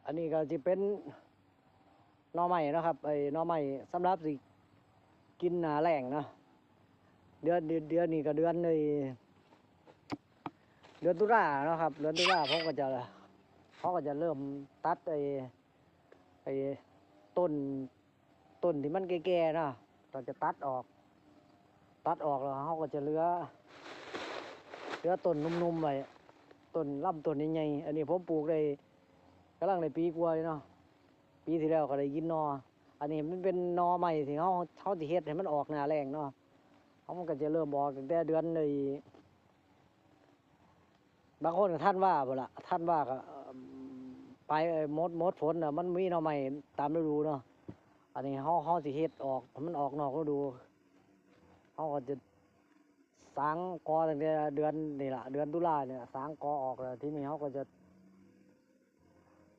อันนี้ก็จะเป็นหน่อไม้นะครับไอ้หน่อไม้สำหรับสิกินหน้าแล้งเนาะเดือนนี้ก็เดือนในเดือนตุลาเนาะครับเดือนตุลาเขาก็จะเริ่มตัดไอ้ต้นที่มันแก่ๆเนาะเราจะตัดออกแล้วเขาก็จะเหลือต้นนุ่มๆไว้ต้นลำต้นใหญ่ๆอันนี้ผมปลูกได้กำลังในปีกว่าเนาะปีที่แล้วก็ได้กินนออันนี้มันเป็นนอใหม่ที่เขาที่เฮ็ดให้มันออกหน้าแรงเนาะมันก็จะเริ่มออกตั้งแต่เดือนเลยบางคนก็ท่านว่าบ่ละท่านว่าก็ไปมดฝนมันมีหน่อใหม่ตามฤดูเนาะอันนี้เขาสิเฮ็ดออกมันออกนอกฤดูเขาก็จะสางกอตั้งแต่เดือนนี่แหละเดือนตุลาเนี่ยสางกอออกแล้วทีนี้เขาก็จะ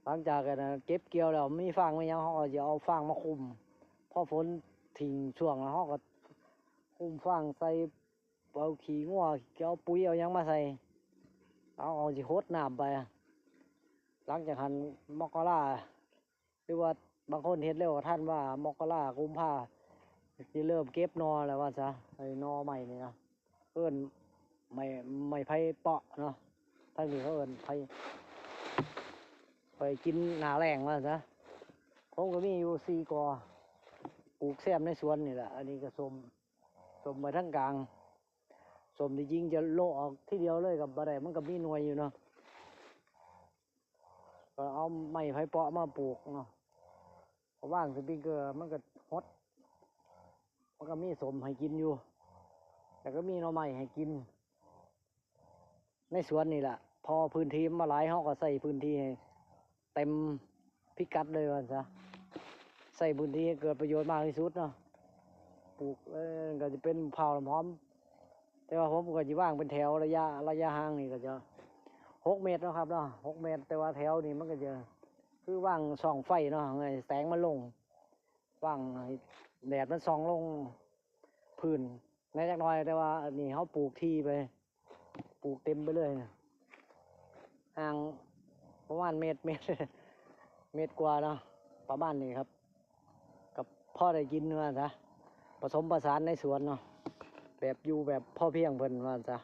หลังจากกันเก็บเกี่ยวแล้วมีฟางไม่ยังเขาก็จะเอาฟางมาคุมพอฝนทิ้งช่วงแล้วเขาก็คุมฟางใส่เอาขี้งัวเอาปุ๋ยเอายังมาใส่เอาสิโคตรน้ำไปหลังจากหันมกราหรือว่าบางคนเห็นเร็วกว่าท่านว่ามกรากุมภาจะเริ่มเก็บนอแล้วว่าซะไอ้นอใหม่นี่นะเอิ้นไม่ไผ่เปาะเนาะทั้งนี้เขาเอิ้นไปกินหนาแรงว่าซะผมก็มีอยู่4 กอปลูกแซมในสวนนี่แหละอันนี้ก็ส้มมาทั้งกลางส้มที่จริงจะโลออกที่เดียวเลยกับอะไรมันก็มีหน่วยอยู่เนาะก็เอาไม้ไผ่เปาะมาปลูกเนาะพอว่างสปริงเกอร์มันก็ฮดมันก็มีส้มให้กินอยู่แต่ก็มีหน่อไม้ให้กินในสวนนี่แหละพอพื้นที่มาหลายเขาก็ใส่พื้นที่ให้เต็มพิกัดเลยว่าซะใส่พื้นที่ให้เกิดประโยชน์มากที่สุดเนาะปลูกก็จะเป็นเผาพร้อมแต่ว่าผมก็จะว่างเป็นแถวระยะห่างนี่ก็จะ6 เมตรนะครับเนาะ6 เมตรแต่ว่าแถวนี่มันก็จะคือว่างส่องไฟเนาะไงแสงมันลงว่างแดดมันส่องลงพื้นในจักหน่อยแต่ว่าอันนี้เขาปลูกที่ไปปลูกเต็มไปเลยห่างประมาณเมตร เมตรกว่าเนาะประมาณนี้ครับกับพ่อได้กินว่าซะผสมผสานในสวนเนาะแบบอยู่แบบพ่อเพียงเพิ่นว่าซะ